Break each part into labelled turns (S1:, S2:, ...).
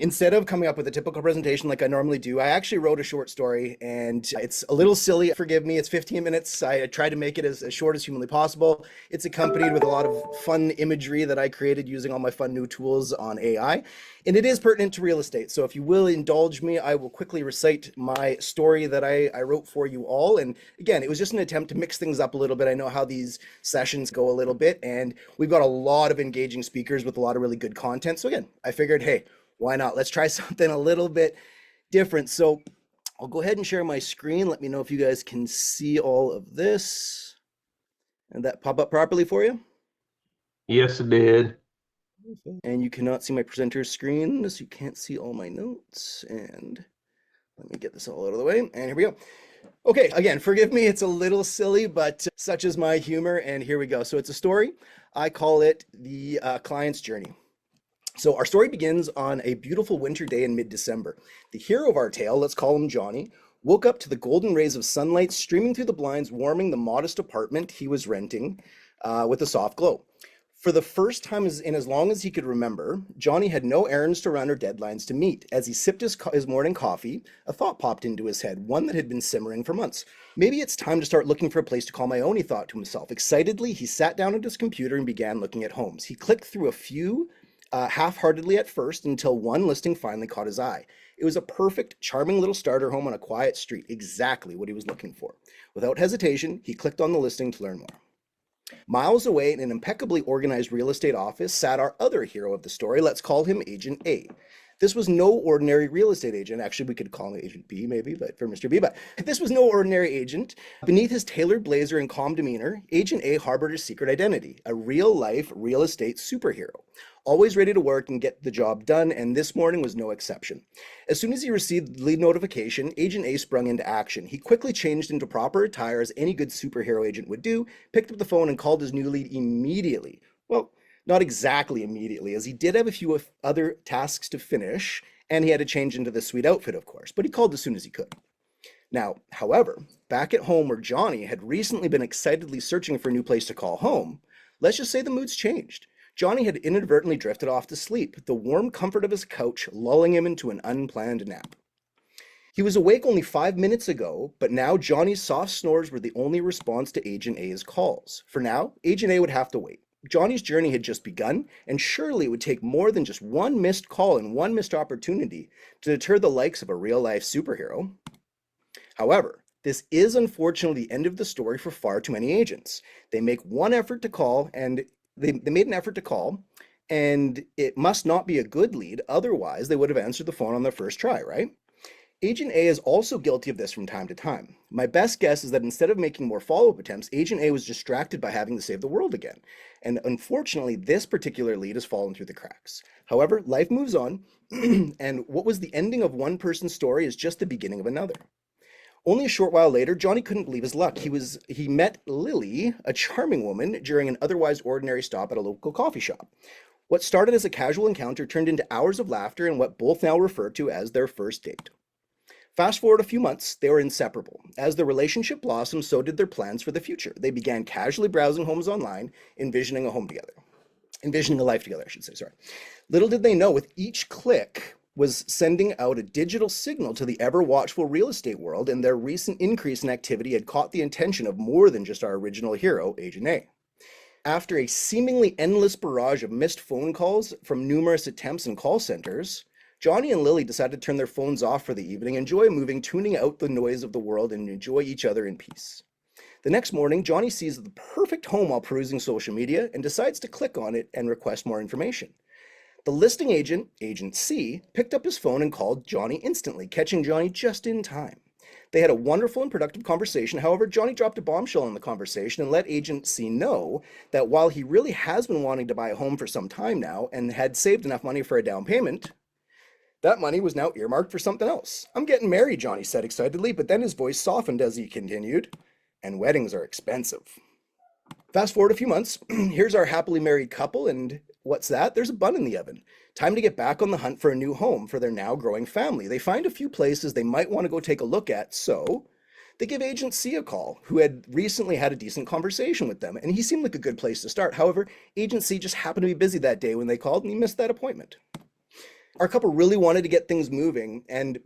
S1: Instead of coming up with a typical presentation like I normally do, I actually wrote a short story, and it's a little silly. Forgive me, it's 15 minutes. I tried to make it as short as humanly possible. It's accompanied with a lot of fun imagery that I created using all my fun new tools on AI. And it is pertinent to real estate. So if you will indulge me, I will quickly recite my story that I wrote for you all. And again, it was just an attempt to mix things up a little bit. I know how these sessions go a little bit, and we've got a lot of engaging speakers with a lot of really good content. So again, I figured, hey, why not? Let's try something a little bit different. So I'll go ahead and share my screen. Let me know if you guys can see all of this. And that pop up properly for you?
S2: Yes, it did.
S1: And you cannot see my presenter's screen, so you can't see all my notes. And let me get this all out of the way. And here we go. Okay, again, forgive me, it's a little silly, but such is my humor. And here we go. So it's a story. I call it the client's journey. So our story begins on a beautiful winter day in mid-December. The hero of our tale, let's call him Johnny, woke up to the golden rays of sunlight streaming through the blinds, warming the modest apartment he was renting with a soft glow. For the first time in as long as he could remember, Johnny had no errands to run or deadlines to meet. As he sipped his morning coffee, a thought popped into his head, one that had been simmering for months. Maybe it's time to start looking for a place to call my own, he thought to himself. Excitedly, he sat down at his computer and began looking at homes. He clicked through a few half-heartedly at first until one listing finally caught his eye. It was a perfect, charming little starter home on a quiet street, exactly what he was looking for. Without hesitation, he clicked on the listing to learn more. Miles away in an impeccably organized real estate office sat our other hero of the story. Let's call him Agent A. This was no ordinary real estate agent. Actually, we could call him Agent B, maybe, but for Mr. B. But this was no ordinary agent. Beneath his tailored blazer and calm demeanor, Agent A harbored a secret identity, a real-life real estate superhero. Always ready to work and get the job done, and this morning was no exception. As soon as he received the lead notification, Agent A sprung into action. He quickly changed into proper attire as any good superhero agent would do, picked up the phone and called his new lead immediately. Well, not exactly immediately, as he did have a few other tasks to finish, and he had to change into the sweet outfit, of course, but he called as soon as he could. Now, however, back at home where Johnny had recently been excitedly searching for a new place to call home, let's just say the mood's changed. Johnny had inadvertently drifted off to sleep, the warm comfort of his couch lulling him into an unplanned nap. He was awake only 5 minutes ago, but now Johnny's soft snores were the only response to Agent A's calls. For now, Agent A would have to wait. Johnny's journey had just begun, and surely it would take more than just one missed call and one missed opportunity to deter the likes of a real-life superhero. However, this is unfortunately the end of the story for far too many agents. They make one effort to call, and they made an effort to call, and it must not be a good lead, otherwise they would have answered the phone on their first try, right? Agent A is also guilty of this from time to time. My best guess is that instead of making more follow-up attempts, Agent A was distracted by having to save the world again. And unfortunately, this particular lead has fallen through the cracks. However, life moves on, and what was the ending of one person's story is just the beginning of another. Only a short while later, Johnny couldn't believe his luck. He met Lily, a charming woman, during an otherwise ordinary stop at a local coffee shop. What started as a casual encounter turned into hours of laughter and what both now refer to as their first date. Fast forward a few months, they were inseparable. As the relationship blossomed, so did their plans for the future. They began casually browsing homes online, envisioning a life together, I should say, sorry. Little did they know, with each click was sending out a digital signal to the ever-watchful real estate world, and their recent increase in activity had caught the attention of more than just our original hero, Agent A. After a seemingly endless barrage of missed phone calls from numerous attempts and call centers, Johnny and Lily decided to turn their phones off for the evening, enjoy a movie, tuning out the noise of the world, and enjoy each other in peace. The next morning, Johnny sees the perfect home while perusing social media and decides to click on it and request more information. The listing agent, Agent C, picked up his phone and called Johnny instantly, catching Johnny just in time. They had a wonderful and productive conversation. However, Johnny dropped a bombshell in the conversation and let Agent C know that while he really has been wanting to buy a home for some time now and had saved enough money for a down payment, that money was now earmarked for something else. I'm getting married, Johnny said excitedly, but then his voice softened as he continued, and weddings are expensive. Fast forward a few months, here's our happily married couple, and what's that? There's a bun in the oven. Time to get back on the hunt for a new home for their now growing family. They find a few places they might want to go take a look at, so they give Agent C a call, who had recently had a decent conversation with them, and he seemed like a good place to start. However, Agent C just happened to be busy that day when they called, and he missed that appointment. Our couple really wanted to get things moving, and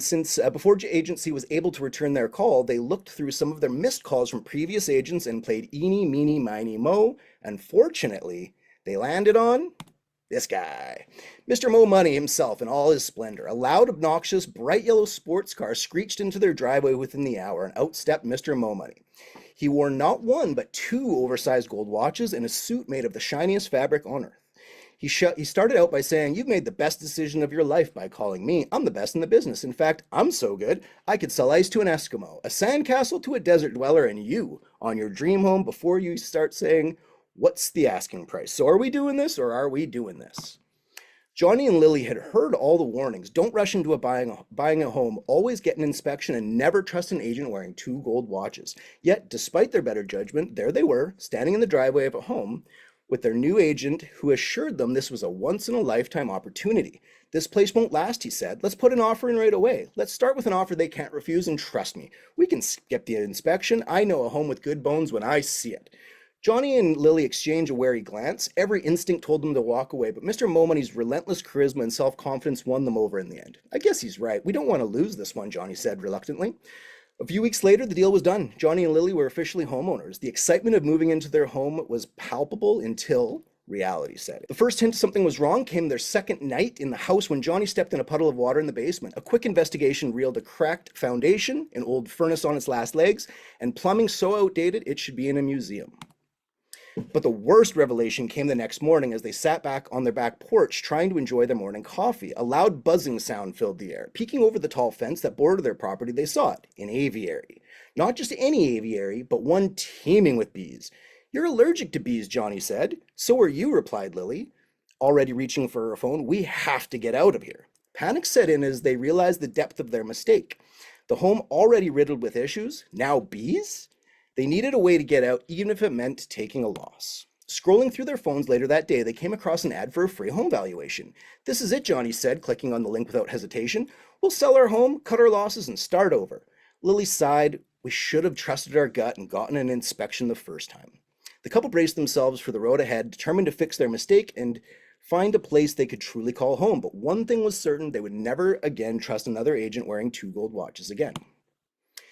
S1: since before agency was able to return their call, they looked through some of their missed calls from previous agents and played eeny, meeny, miny, mo. Unfortunately, they landed on this guy. Mr. Mo Money himself in all his splendor. A loud, obnoxious, bright yellow sports car screeched into their driveway within the hour, and out stepped Mr. Mo Money. He wore not one, but two oversized gold watches and a suit made of the shiniest fabric on earth. He started out by saying, "You've made the best decision of your life by calling me. I'm the best in the business. In fact, I'm so good, I could sell ice to an Eskimo, a sandcastle to a desert dweller, and you on your dream home before you start saying, what's the asking price? So are we doing this or are we doing this?" Johnny and Lily had heard all the warnings. Don't rush into buying a home. Always get an inspection and never trust an agent wearing two gold watches. Yet, despite their better judgment, there they were, standing in the driveway of a home with their new agent who assured them this was a once-in-a-lifetime opportunity. "This place won't last," he said. "Let's put an offer in right away. Let's start with an offer they can't refuse, and trust me, we can skip the inspection. I know a home with good bones when I see it." Johnny and Lily exchanged a wary glance. Every instinct told them to walk away, but Mr. Momoney's relentless charisma and self-confidence won them over in the end. "I guess he's right. We don't want to lose this one," Johnny said reluctantly. A few weeks later, the deal was done. Johnny and Lily were officially homeowners. The excitement of moving into their home was palpable until reality set in. The first hint something was wrong came their second night in the house when Johnny stepped in a puddle of water in the basement. A quick investigation revealed a cracked foundation, an old furnace on its last legs, and plumbing so outdated it should be in a museum. But the worst revelation came the next morning as they sat back on their back porch trying to enjoy their morning coffee. A loud buzzing sound filled the air. Peeking over the tall fence that bordered their property, they saw it, an aviary. Not just any aviary, but one teeming with bees. "You're allergic to bees," Johnny said. "So are you," replied Lily, already reaching for her phone. "We have to get out of here." Panic set in as they realized the depth of their mistake. The home already riddled with issues, now bees? They needed a way to get out, even if it meant taking a loss. Scrolling through their phones later that day, they came across an ad for a free home valuation. "This is it," Johnny said, clicking on the link without hesitation. "We'll sell our home, cut our losses, and start over." Lily sighed. "We should have trusted our gut and gotten an inspection the first time." The couple braced themselves for the road ahead, determined to fix their mistake and find a place they could truly call home. But one thing was certain, they would never again trust another agent wearing two gold watches again.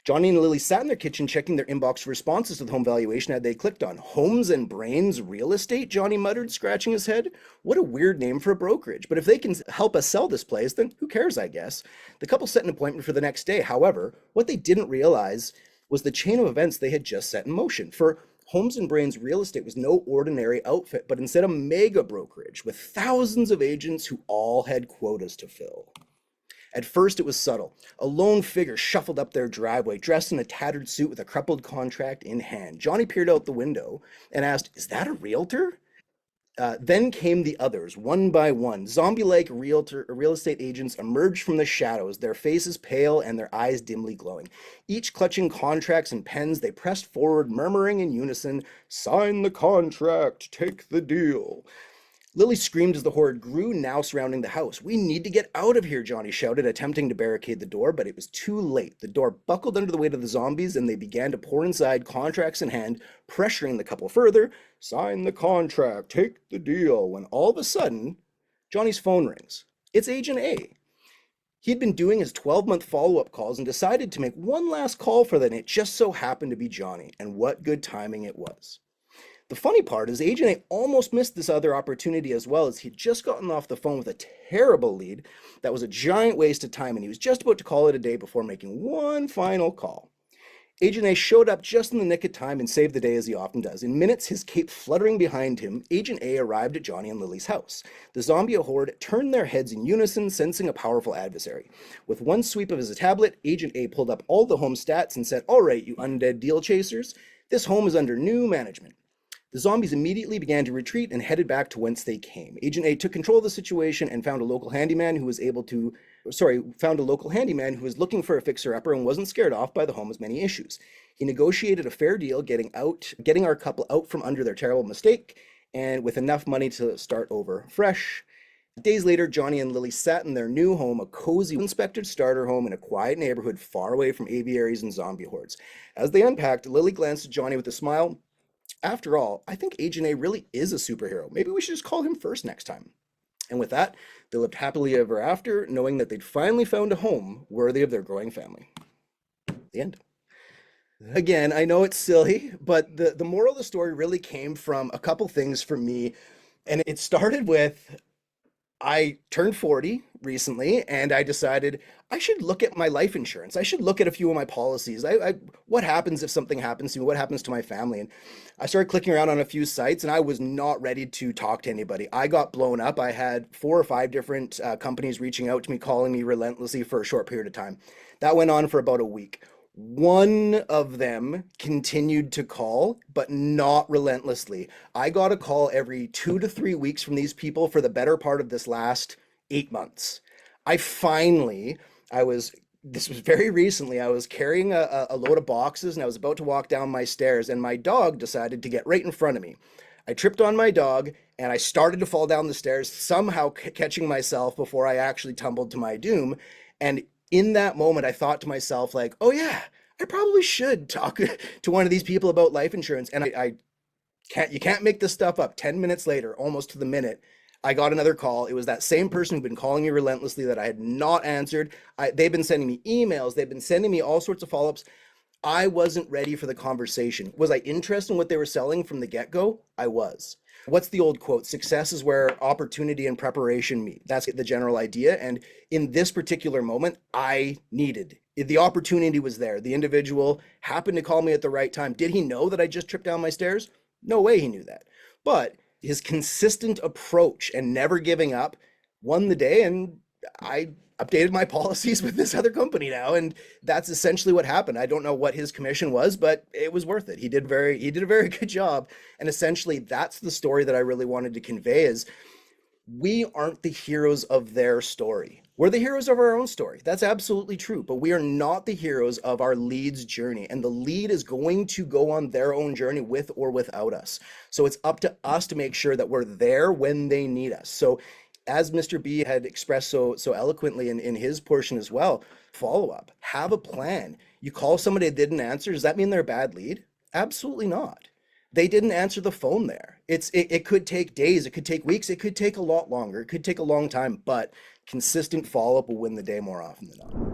S1: Johnny and Lily sat in their kitchen checking their inbox for responses to the home valuation ad they clicked on. "Homes and Brains Real Estate," Johnny muttered, scratching his head. "What a weird name for a brokerage. But if they can help us sell this place, then who cares, I guess." The couple set an appointment for the next day. However, what they didn't realize was the chain of events they had just set in motion. For Homes and Brains Real Estate was no ordinary outfit, but instead a mega brokerage with thousands of agents who all had quotas to fill. At first, it was subtle. A lone figure shuffled up their driveway, dressed in a tattered suit with a crumpled contract in hand. Johnny peered out the window and asked, "Is that a realtor?" Then came the others, one by one. Zombie-like real estate agents emerged from the shadows, their faces pale and their eyes dimly glowing. Each clutching contracts and pens, they pressed forward, murmuring in unison, "Sign the contract, take the deal." Lily screamed as the horde grew, now surrounding the house. "We need to get out of here," Johnny shouted, attempting to barricade the door, but it was too late. The door buckled under the weight of the zombies, and they began to pour inside, contracts in hand, pressuring the couple further. "Sign the contract, take the deal," when all of a sudden, Johnny's phone rings. It's Agent A. He'd been doing his 12-month follow-up calls and decided to make one last call for them. It just so happened to be Johnny, and what good timing it was. The funny part is Agent A almost missed this other opportunity as well, as he'd just gotten off the phone with a terrible lead that was a giant waste of time, and he was just about to call it a day before making one final call. Agent A showed up just in the nick of time and saved the day, as he often does. In minutes, his cape fluttering behind him, Agent A arrived at Johnny and Lily's house. The zombie horde turned their heads in unison, sensing a powerful adversary. With one sweep of his tablet, Agent A pulled up all the home stats and said, "All right, you undead deal chasers, this home is under new management." The zombies immediately began to retreat and headed back to whence they came. Agent A took control of the situation and found a local handyman who was looking for a fixer-upper and wasn't scared off by the home's many issues. He negotiated a fair deal, getting our couple out from under their terrible mistake, and with enough money to start over fresh. Days later, Johnny and Lily sat in their new home, a cozy, inspected starter home in a quiet neighborhood far away from aviaries and zombie hordes. As they unpacked, Lily glanced at Johnny with a smile. "After all, I think Agent A really is a superhero. Maybe we should just call him first next time." And with that, they lived happily ever after, knowing that they'd finally found a home worthy of their growing family. The end. Again, I know it's silly, but the moral of the story really came from a couple things for me. And it started with I turned 40 recently and I decided I should look at my life insurance. I should look at a few of my policies. What happens if something happens to me? What happens to my family? And I started clicking around on a few sites and I was not ready to talk to anybody. I got blown up. I had 4 or 5 different companies reaching out to me, calling me relentlessly for a short period of time. That went on for about a week. One of them continued to call, but not relentlessly. I got a call every 2 to 3 weeks from these people for the better part of this last 8 months. I finally, this was very recently, I was carrying a load of boxes and I was about to walk down my stairs and my dog decided to get right in front of me. I tripped on my dog and I started to fall down the stairs, somehow catching myself before I actually tumbled to my doom. And in that moment, I thought to myself, like, oh yeah, I probably should talk to one of these people about life insurance. And I can't, you can't make this stuff up. 10 minutes later, almost to the minute, I got another call. It was that same person who'd been calling me relentlessly that I had not answered. They've been sending me emails. They've been sending me all sorts of follow-ups. I wasn't ready for the conversation. Was I interested in what they were selling from the get-go? I was. What's the old quote? Success is where opportunity and preparation meet. That's the general idea. And in this particular moment, the opportunity was there. The individual happened to call me at the right time. Did he know that I just tripped down my stairs? No way he knew that. But his consistent approach and never giving up won the day. And I updated my policies with this other company now, and that's essentially what happened. I don't know what his commission was, but it was worth it. He did a very good job. And essentially that's the story that I really wanted to convey is we aren't the heroes of their story. We're the heroes of our own story. That's absolutely true, but we are not the heroes of our lead's journey. And the lead is going to go on their own journey with or without us. So it's up to us to make sure that we're there when they need us. So as Mr. B had expressed so eloquently in his portion as well, follow up, have a plan. You call somebody that didn't answer, does that mean they're a bad lead? Absolutely not. They didn't answer the phone there. It could take days, it could take weeks, it could take a lot longer, it could take a long time, but consistent follow-up will win the day more often than not.